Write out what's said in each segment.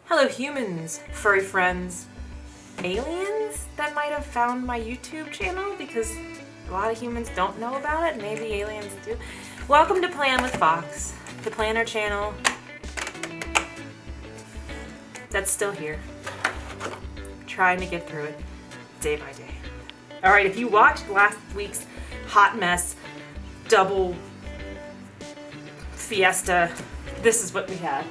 Hello humans, furry friends, aliens that might have found my YouTube channel because a lot of humans don't know about it, maybe aliens do. Welcome to Plan with Fox, the planner channel that's still here, trying to get through it day by day. Alright, if you watched last week's hot mess double fiesta, this is what we had.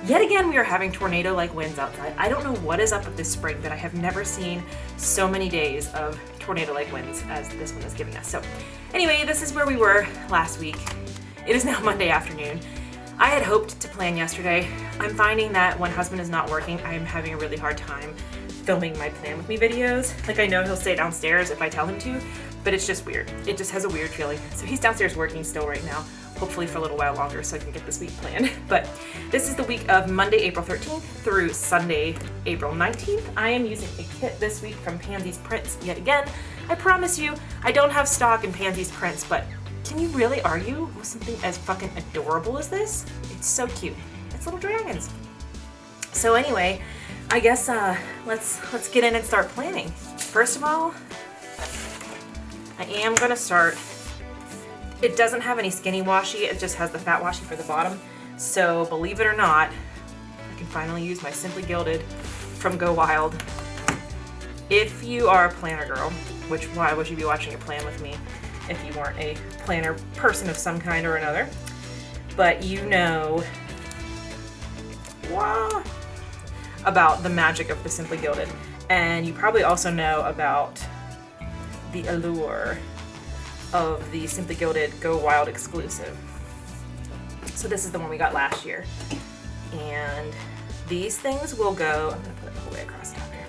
Yet again, we are having tornado-like winds outside. I don't know what is up with this spring, but I have never seen so many days of tornado-like winds as this one is giving us. So anyway, this is where we were last week. It is now Monday afternoon. I had hoped to plan yesterday. I'm finding that when husband is not working, I'm having a really hard time filming my Plan With Me videos. Like, I know he'll stay downstairs if I tell him to, but it's just weird. It just has a weird feeling. So he's downstairs working still right now, hopefully for a little while longer so I can get this week planned. But this is the week of Monday, April 13th through Sunday, April 19th. I am using a kit this week from Pansy's Prints yet again. I promise you, I don't have stock in Pansy's Prints, but can you really argue with something as fucking adorable as this? It's so cute. It's little dragons. So anyway, I guess let's get in and start planning. First of all, I am gonna start. It doesn't have any skinny washi, it just has the fat washi for the bottom. So believe it or not, I can finally use my Simply Gilded from Go Wild. If you are a planner girl, which why would you be watching a plan with me if you weren't a planner person of some kind or another? But you know about the magic of the Simply Gilded. And you probably also know about the allure of the Simply Gilded Go Wild exclusive. So this is the one we got last year. And these things will go, I'm gonna put it the whole way across the top here.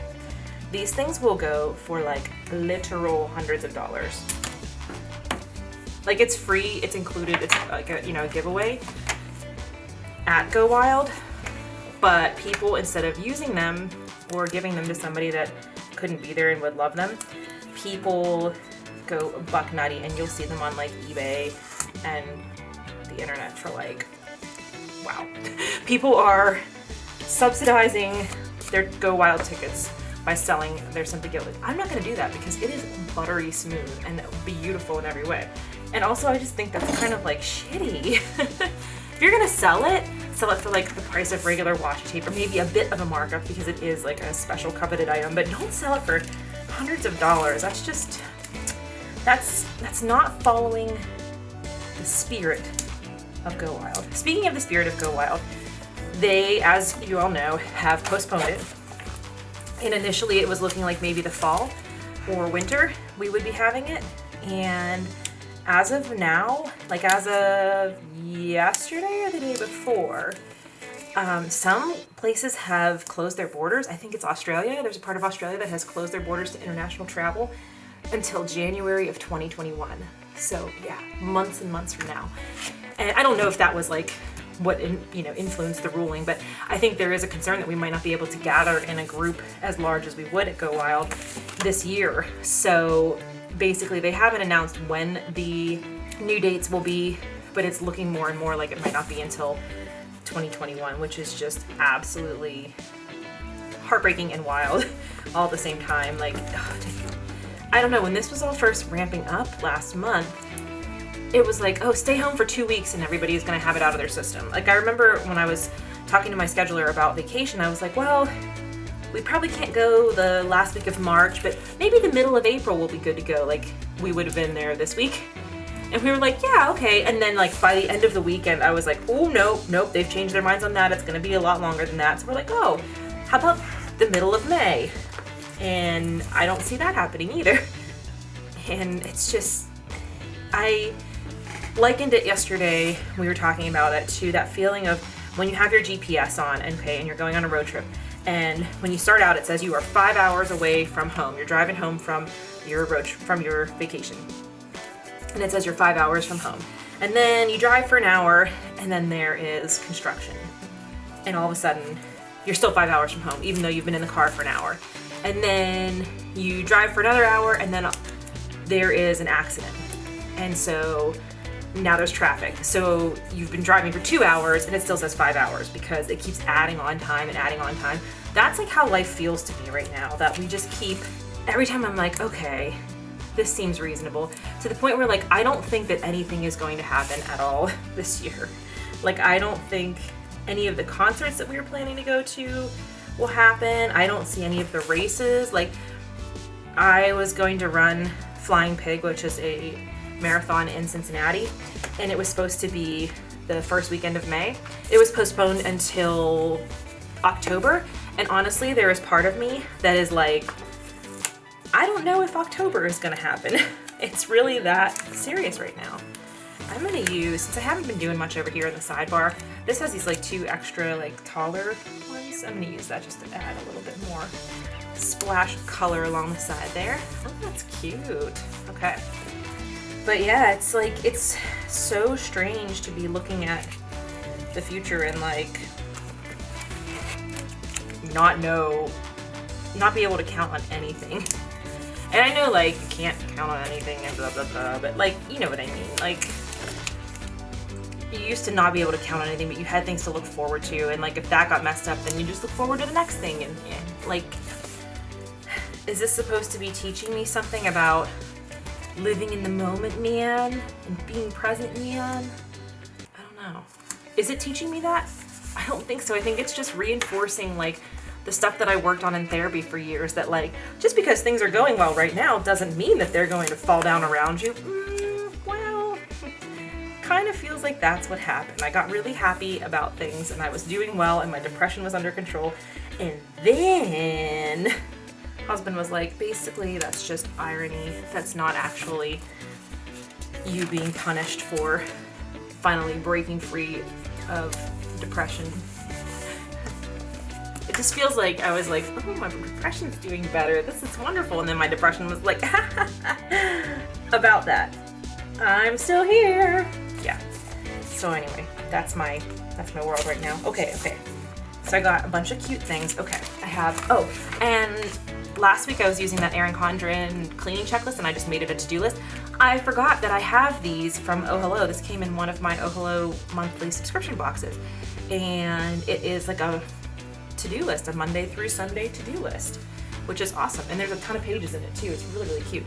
These things will go for like literal hundreds of dollars. Like, it's free, it's included, it's like a, a giveaway at Go Wild. But people, instead of using them or giving them to somebody that couldn't be there and would love them, people go buck nutty, and you'll see them on like eBay and the internet for like, wow. People are subsidizing their Go Wild tickets by selling their Simply Gilded. I'm not gonna do that because it is buttery smooth and beautiful in every way. And also I just think that's kind of like shitty. If you're gonna sell it for like the price of regular washi tape or maybe a bit of a markup because it is like a special coveted item, but don't sell it for hundreds of dollars. That's just, that's not following the spirit of Go Wild. Speaking of the spirit of Go Wild, they, as you all know, have postponed it. And initially it was looking like maybe the fall or winter we would be having it. And as of now, like as of yesterday or the day before, some places have closed their borders. I think it's Australia. There's a part of Australia that has closed their borders to international travel until January of 2021. So yeah, months and months from now. And I don't know if that was like what influenced the ruling, but I think there is a concern that we might not be able to gather in a group as large as we would at Go Wild this year. So basically they haven't announced when the new dates will be, but it's looking more and more like it might not be until 2021, which is just absolutely heartbreaking and wild all at the same time. Like, I don't know, when this was all first ramping up last month, it was like, oh, stay home for 2 weeks and everybody is gonna have it out of their system. Like, I remember when I was talking to my scheduler about vacation, I was like, well, we probably can't go the last week of March, but maybe the middle of April will be good to go. Like, we would have been there this week. And we were like, yeah, okay. And then like by the end of the weekend, I was like, oh, nope, they've changed their minds on that. It's gonna be a lot longer than that. So we're like, oh, how about the middle of May? And I don't see that happening either. And it's just, I likened it yesterday, we were talking about it, to that feeling of when you have your GPS on, and you're going on a road trip. And when you start out, it says you are 5 hours away from home. You're driving home from your vacation. And it says you're 5 hours from home. And then you drive for an hour, and then there is construction. And all of a sudden, you're still 5 hours from home, even though you've been in the car for an hour. And then you drive for another hour, and then there is an accident. And so now there's traffic. So you've been driving for 2 hours and it still says 5 hours because it keeps adding on time and adding on time. That's like how life feels to me right now, that we just keep, every time I'm like, okay, this seems reasonable, to the point where like, I don't think that anything is going to happen at all this year. Like, I don't think any of the concerts that we were planning to go to will happen. I don't see any of the races. Like, I was going to run Flying Pig, which is a marathon in Cincinnati, and it was supposed to be the first weekend of May. It was postponed until October, and honestly, there is part of me that is like, I don't know if October is gonna happen. It's really that serious right now. I'm gonna use, since I haven't been doing much over here in the sidebar, this has these like 2 extra like taller ones. I'm gonna use that just to add a little bit more splash of color along the side there. Oh, that's cute. Okay. But yeah, it's like, it's so strange to be looking at the future and like not be able to count on anything. And I know like you can't count on anything and blah blah blah, but like, you know what I mean. Like, you used to not be able to count on anything, but you had things to look forward to, and like if that got messed up, then you just look forward to the next thing. And like, is this supposed to be teaching me something about living in the moment, man, and being present, man? I don't know. Is it teaching me that? I don't think so. I think it's just reinforcing like the stuff that I worked on in therapy for years, that like, just because things are going well right now doesn't mean that they're going to fall down around you. Well, kind of feels like that's what happened. I got really happy about things and I was doing well and my depression was under control. And then husband was like, basically that's just irony. That's not actually you being punished for finally breaking free of depression. It just feels like I was like, oh, my depression's doing better. This is wonderful. And then my depression was like, about that. I'm still here. Yeah. So anyway, that's my world right now. Okay. So I got a bunch of cute things. Okay. I have, oh, and last week I was using that Erin Condren cleaning checklist and I just made it a to-do list. I forgot that I have these from Oh Hello. This came in one of my Oh Hello monthly subscription boxes. And it is like a to-do list, a Monday through Sunday to-do list, which is awesome. And there's a ton of pages in it too. It's really, really cute.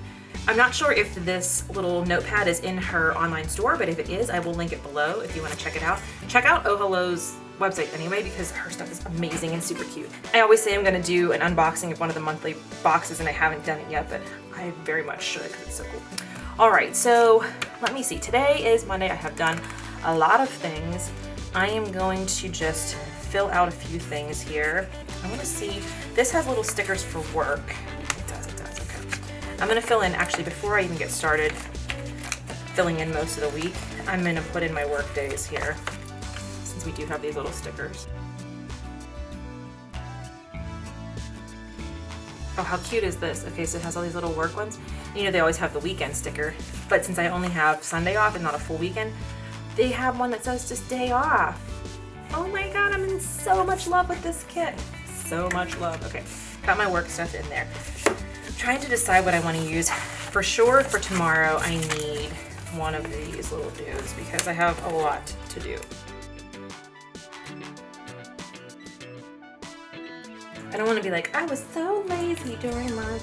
I'm not sure if this little notepad is in her online store, but if it is, I will link it below if you want to check it out. Check out Oh Hello's website anyway, because her stuff is amazing and super cute. I always say I'm going to do an unboxing of one of the monthly boxes and I haven't done it yet, but I very much should because it's so cool. All right, so let me see. Today is Monday. I have done a lot of things. I am going to just fill out a few things here. I want to see, this has little stickers for work. It does, okay. I'm gonna fill in, actually before I even get started filling in most of the week, I'm gonna put in my work days here, since we do have these little stickers. Oh, how cute is this? Okay, so it has all these little work ones. You know, they always have the weekend sticker, but since I only have Sunday off and not a full weekend, they have one that says just day off. Oh my god, I'm in so much love with this kit. So much love. Okay, got my work stuff in there. I'm trying to decide what I want to use. For sure, for tomorrow, I need one of these little dudes because I have a lot to do. I don't want to be like, I was so lazy during my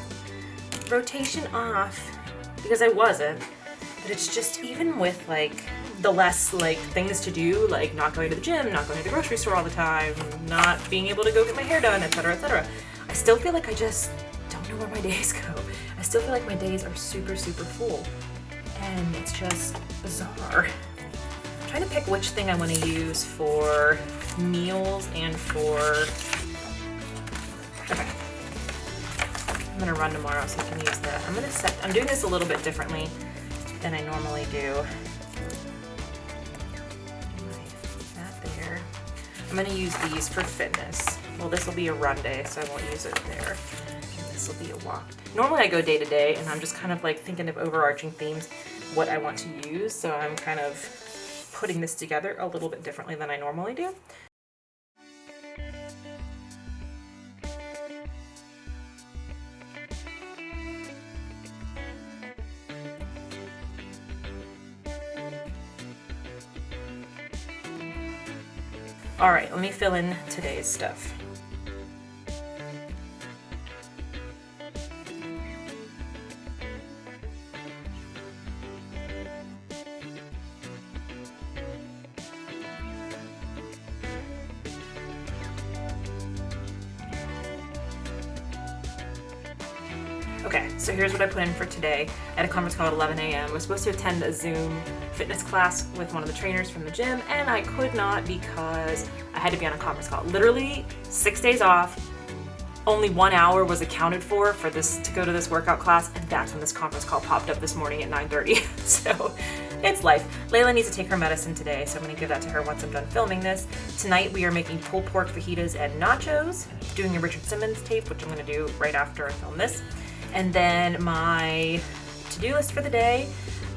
rotation off, because I wasn't. But it's just, even with like the less like things to do, like not going to the gym, not going to the grocery store all the time, not being able to go get my hair done, etc., etc., I still feel like I just don't know where my days go. I still feel like my days are super, super full. And it's just bizarre. I'm trying to pick which thing I want to use for meals and for... Okay. I'm gonna run tomorrow so I can use that. I'm doing this a little bit differently than I normally do. That there. I'm gonna use these for fitness. Well, this will be a run day, so I won't use it there. And this will be a walk. Normally I go day to day, and I'm just kind of like thinking of overarching themes, what I want to use, so I'm kind of putting this together a little bit differently than I normally do. All right, let me fill in today's stuff. Okay, so here's what I put in for today. At a conference call at 11 a.m. I was supposed to attend a Zoom fitness class with one of the trainers from the gym, and I could not because I had to be on a conference call. Literally 6 days off, only 1 hour was accounted for this to go to this workout class, and that's when this conference call popped up this morning at 9:30. So it's life. Layla needs to take her medicine today, so I'm gonna give that to her once I'm done filming this. Tonight we are making pulled pork fajitas and nachos, doing a Richard Simmons tape, which I'm gonna do right after I film this. And then my to-do list for the day,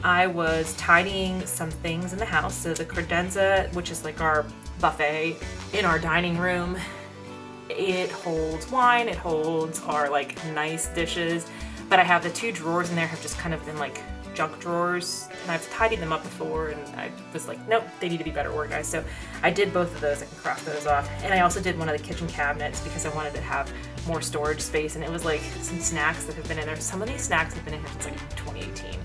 I was tidying some things in the house. So the credenza, which is like our buffet in our dining room, it holds wine, it holds our like nice dishes, but I have the 2 drawers in there have just kind of been like junk drawers, and I've tidied them up before, and I was like, nope, they need to be better organized. So I did both of those. I can cross those off. And I also did one of the kitchen cabinets because I wanted to have more storage space, and it was like some snacks that have been in there. Some of these snacks have been in here since like 2018.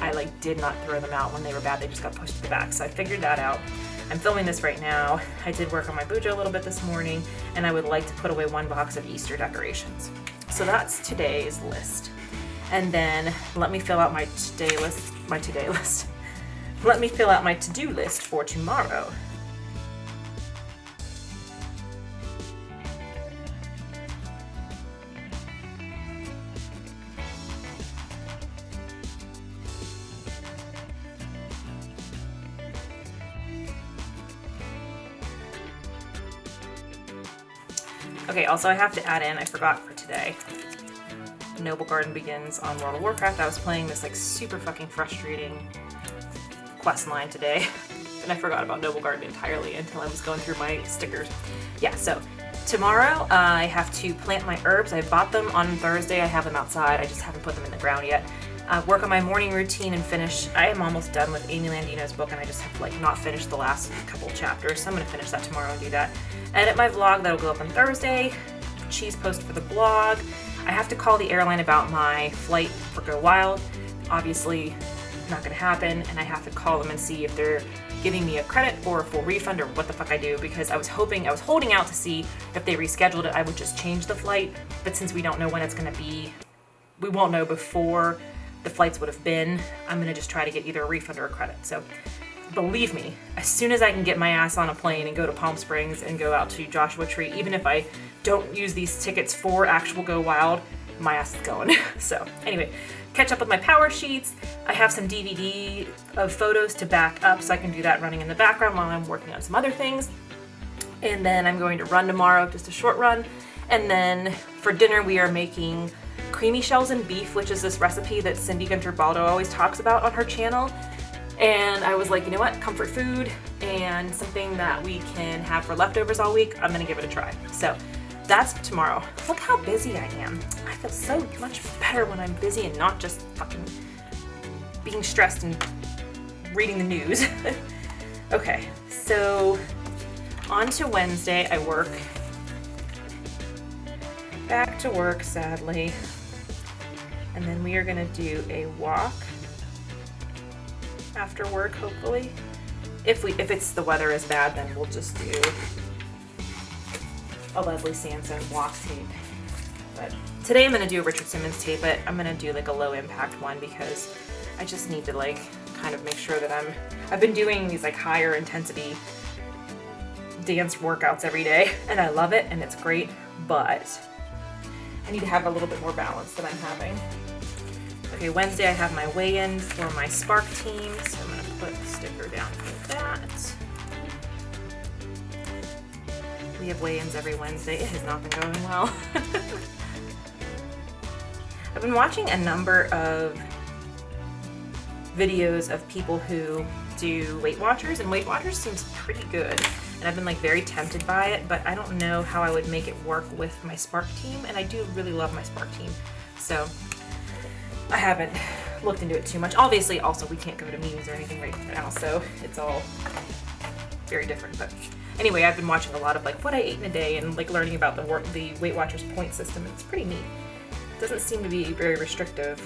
I like did not throw them out when they were bad. They just got pushed to the back. So I figured that out. I'm filming this right now. I did work on my bujo a little bit this morning, and I would like to put away 1 box of Easter decorations. So that's today's list. And then let me fill out my to-do list. Let me fill out my to-do list for tomorrow. Okay, also I have to add in, I forgot for today, Noble Garden begins on World of Warcraft. I was playing this like super fucking frustrating quest line today, and I forgot about Noble Garden entirely until I was going through my stickers. Yeah, so tomorrow I have to plant my herbs. I bought them on Thursday. I have them outside. I just haven't put them in the ground yet. Work on my morning routine and finish. I am almost done with Amy Landino's book, and I just have to like not finish the last couple chapters, so I'm gonna finish that tomorrow and do that. Edit my vlog, that'll go up on Thursday. Cheese post for the blog. I have to call the airline about my flight for Go Wild. Obviously not gonna happen, and I have to call them and see if they're giving me a credit or a full refund or what the fuck I do, because I was holding out to see if they rescheduled it, I would just change the flight. But since we don't know when it's gonna be, we won't know before the flights would have been, I'm gonna just try to get either a refund or a credit. So believe me, as soon as I can get my ass on a plane and go to Palm Springs and go out to Joshua Tree, even if I don't use these tickets for actual Go Wild, my ass is going. So anyway, catch up with my power sheets. I have some DVD of photos to back up, so I can do that running in the background while I'm working on some other things. And then I'm going to run tomorrow, just a short run. And then for dinner, we are making creamy shells and beef, which is this recipe that Cindy Gunter-Baldo always talks about on her channel. And I was like, you know what, comfort food and something that we can have for leftovers all week, I'm gonna give it a try. So that's tomorrow. Look how busy I am. I feel so much better when I'm busy and not just fucking being stressed and reading the news. Okay, so on to Wednesday, I work. Back to work, sadly. And then we are gonna do a walk after work, hopefully. If it's the weather is bad, then we'll just do a Leslie Sansone walk tape. But today I'm gonna do a Richard Simmons tape, but I'm gonna do like a low impact one because I just need to like kind of make sure that I've been doing these like higher intensity dance workouts every day, and I love it and it's great, but I need to have a little bit more balance than I'm having. Okay, Wednesday I have my weigh-in for my Spark team, so I'm gonna put a sticker down for that. We have weigh-ins every Wednesday. It has not been going well. I've been watching a number of videos of people who do Weight Watchers, and Weight Watchers seems pretty good. And I've been like very tempted by it, but I don't know how I would make it work with my Spark team, and I do really love my Spark team. So I haven't looked into it too much. Obviously, also we can't go to meetings or anything right now, so it's all very different. But Anyway, I've been watching a lot of like what I ate in a day and like learning about the Weight Watchers point system. It's pretty neat. It doesn't seem to be very restrictive.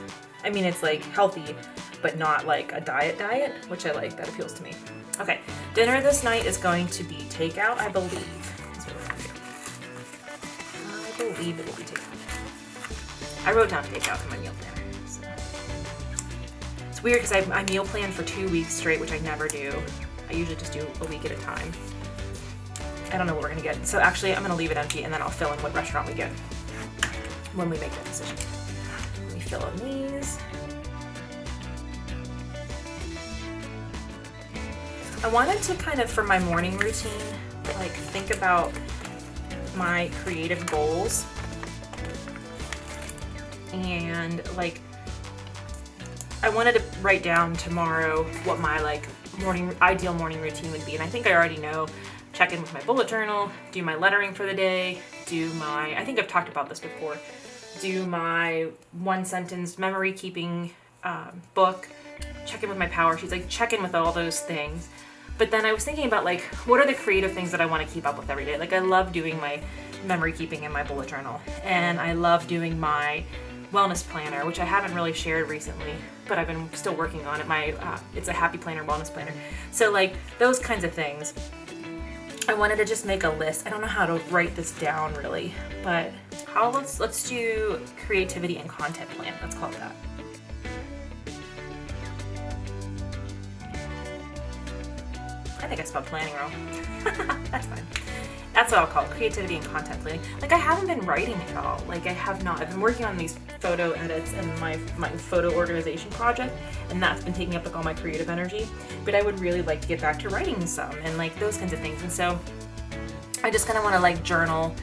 I mean, it's like healthy, but not like a diet, which I like. That appeals to me. Okay, dinner this night is going to be takeout, I believe. That's what we're gonna do. I believe it will be takeout. I wrote down takeout in my meal planner. So. It's weird because I meal plan for 2 weeks straight, which I never do. I usually just do a week at a time. I don't know what we're gonna get. So actually, I'm gonna leave it empty and then I'll fill in what restaurant we get when we make that decision. Let me fill in these. I wanted to kind of, for my morning routine, like think about my creative goals and like I wanted to write down tomorrow what my like ideal morning routine would be. And I think I already know. Check in with my bullet journal, do my lettering for the day, I think I've talked about this before, do my 1-sentence memory keeping book, check in with my power sheets, like check in with all those things. But then I was thinking about like, what are the creative things that I want to keep up with every day? Like I love doing my memory keeping in my bullet journal, and I love doing my wellness planner, which I haven't really shared recently, but I've been still working on it. It's a Happy Planner wellness planner. So like those kinds of things. I wanted to just make a list. I don't know how to write this down really, but let's do creativity and content plan. Let's call it that. I think I spelled planning wrong. That's fine. That's what I'll call it, creativity and content planning. Like I haven't been writing at all. Like I have not. I've been working on these photo edits and my photo organization project, and that's been taking up like all my creative energy. But I would really like to get back to writing some and like those kinds of things. And so I just kind of want to like journal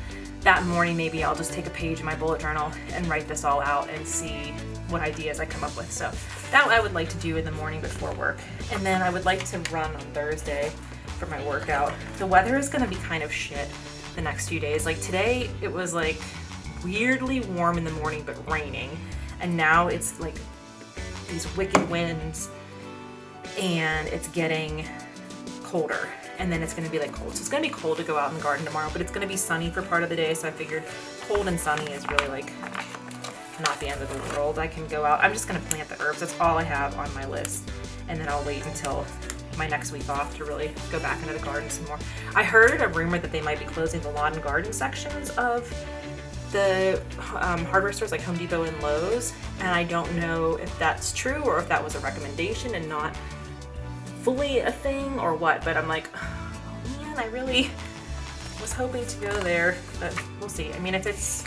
that morning. Maybe I'll just take a page in my bullet journal and write this all out and see what ideas I come up with. So that I would like to do in the morning before work. And then I would like to run on Thursday for my workout. The weather is going to be kind of shit the next few days. Like today it was like weirdly warm in the morning but raining, and now it's like these wicked winds and it's getting colder, and then it's going to be like cold. So it's going to be cold to go out in the garden tomorrow, but it's going to be sunny for part of the day. So I figured cold and sunny is really like not the end of the world. I can go out. I'm just going to plant the herbs. That's all I have on my list, and then I'll wait until my next week off to really go back into the garden some more. I heard a rumor that they might be closing the lawn and garden sections of the hardware stores like Home Depot and Lowe's, and I don't know if that's true or if that was a recommendation and not fully a thing or what, but I'm like, oh man, I really was hoping to go there, but we'll see. I mean, if it's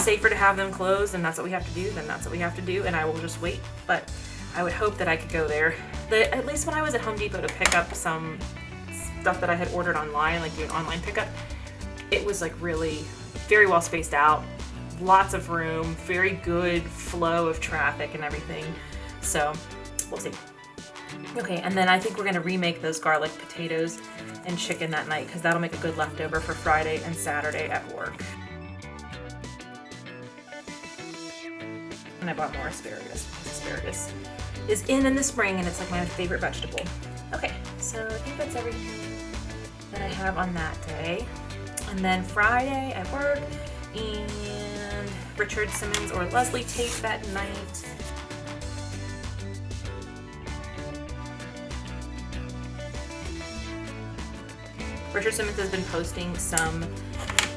safer to have them closed and that's what we have to do, then that's what we have to do, and I will just wait. But I would hope that I could go there. At least when I was at Home Depot to pick up some stuff that I had ordered online, like do an online pickup, it was like really very well spaced out, lots of room, very good flow of traffic and everything. So we'll see. Okay, and then I think we're gonna remake those garlic potatoes and chicken that night because that'll make a good leftover for Friday and Saturday at work. And I bought more asparagus. Asparagus is in the spring and it's like my favorite vegetable. Okay, so I think that's everything that I have on that day. And then Friday at work, and Richard Simmons or Leslie tape that night. Richard Simmons has been posting some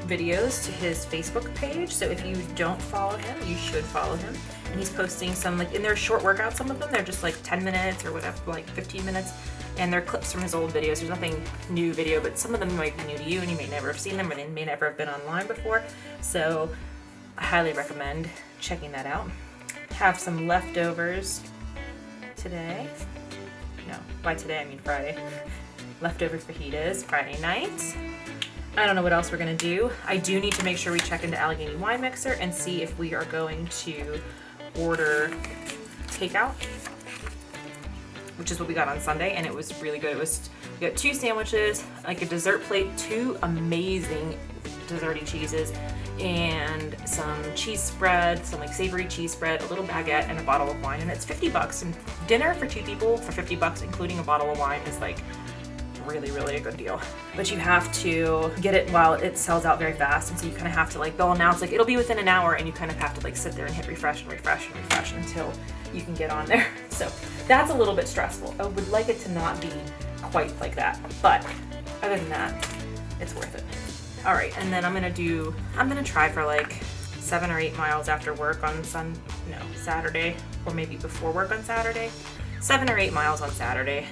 videos to his Facebook page, so if you don't follow him, you should follow him. And he's posting some, like, in their short workouts, some of them, they're just like 10 minutes or whatever, like 15 minutes, and they're clips from his old videos. There's nothing new video, but some of them might be new to you, and you may never have seen them, or they may never have been online before, so I highly recommend checking that out. Have some leftovers today. No, by today I mean Friday. Leftover fajitas Friday night. I don't know what else we're gonna do. I do need to make sure we check into Allegheny Wine Mixer and see if we are going to order takeout, which is what we got on Sunday, and it was really good. We got 2 sandwiches, like a dessert plate, 2 amazing desserty cheeses, and some cheese spread, some like savory cheese spread, a little baguette, and a bottle of wine, and it's $50. And dinner for 2 people for $50, including a bottle of wine, is like really, really a good deal. But you have to get it while it sells out very fast, and so you kind of have to like, they'll announce like it'll be within an hour, and you kind of have to like sit there and hit refresh and refresh and refresh until you can get on there. So that's a little bit stressful. I would like it to not be quite like that, but other than that, it's worth it. All right, and then I'm gonna try for like 7 or 8 miles after work on Saturday, or maybe before work on Saturday. 7 or 8 miles on Saturday.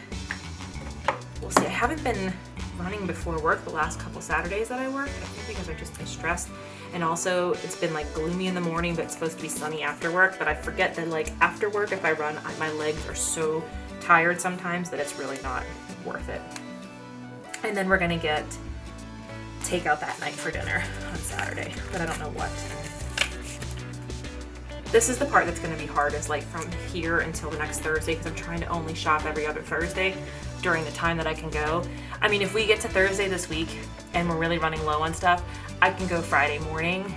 We'll see. I haven't been running before work the last couple Saturdays that I worked, I think because I've just been stressed. And also it's been like gloomy in the morning, but it's supposed to be sunny after work. But I forget that like after work, if I run, my legs are so tired sometimes that it's really not worth it. And then we're gonna get takeout that night for dinner on Saturday, but I don't know what. This is the part that's going to be hard, is like from here until the next Thursday, because I'm trying to only shop every other Thursday during the time that I can go. I mean, if we get to Thursday this week and we're really running low on stuff, I can go Friday morning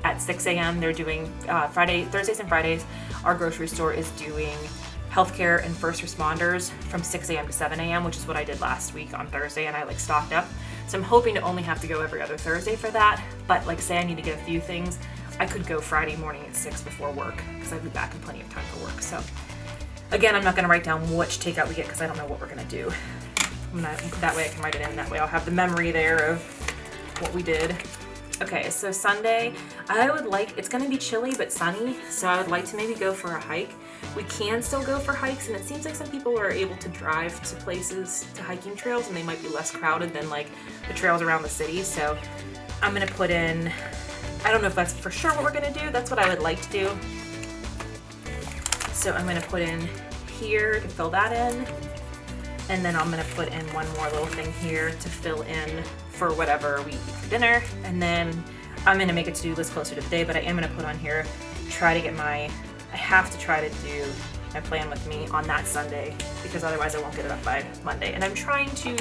at 6 a.m. They're doing Thursdays and Fridays, our grocery store is doing healthcare and first responders from 6 a.m. to 7 a.m., which is what I did last week on Thursday, and I like stocked up. So I'm hoping to only have to go every other Thursday for that, but like say I need to get a few things, I could go Friday morning at 6 before work, because I'd be back in plenty of time for work. So again, I'm not gonna write down which takeout we get because I don't know what we're gonna do. That way I can write it in, that way I'll have the memory there of what we did. Okay, so Sunday, it's gonna be chilly but sunny, so I would like to maybe go for a hike. We can still go for hikes, and it seems like some people are able to drive to places, to hiking trails, and they might be less crowded than like the trails around the city. So I'm gonna put in, I don't know if that's for sure what we're gonna do, that's what I would like to do. So I'm gonna put in here to fill that in, and then I'm gonna put in one more little thing here to fill in for whatever we eat for dinner. And then I'm gonna make a to-do list closer to the day, but I am gonna put on here, I have to try to do my plan with me on that Sunday, because otherwise I won't get it up by Monday. And I'm trying to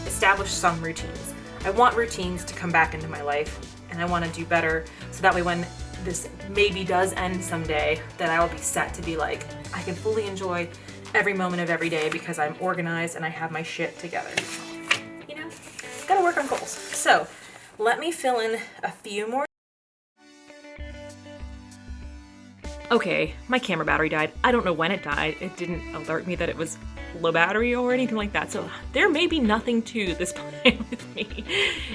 establish some routines. I want routines to come back into my life, and I want to do better, so that way when this maybe does end someday, that I will be set to be like, I can fully enjoy every moment of every day because I'm organized and I have my shit together. You know, gotta work on goals. So let me fill in a few more. Okay, my camera battery died. I don't know when it died. It didn't alert me that it was low battery or anything like that. So there may be nothing to this plan with me.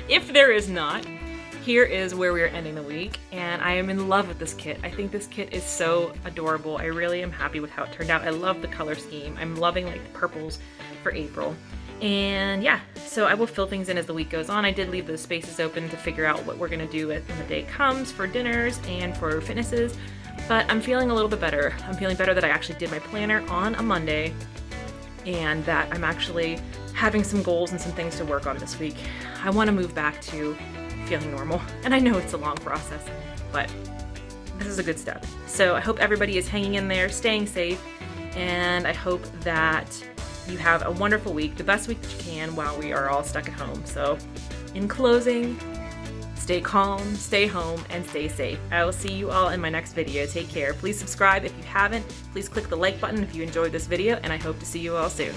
If there is not, here is where we are ending the week, and I am in love with this kit. I think this kit is so adorable. I really am happy with how it turned out. I love the color scheme. I'm loving like the purples for April. And yeah, so I will fill things in as the week goes on. I did leave those spaces open to figure out what we're gonna do when the day comes for dinners and for fitnesses. But I'm feeling a little bit better. I'm feeling better that I actually did my planner on a Monday, and that I'm actually having some goals and some things to work on this week. I want to move back to feeling normal, and I know it's a long process, but this is a good step. So I hope everybody is hanging in there, staying safe, and I hope that you have a wonderful week, the best week that you can while we are all stuck at home. So in closing, stay calm, stay home, and stay safe. I will see you all in my next video. Take care. Please subscribe if you haven't. Please click the like button if you enjoyed this video, and I hope to see you all soon.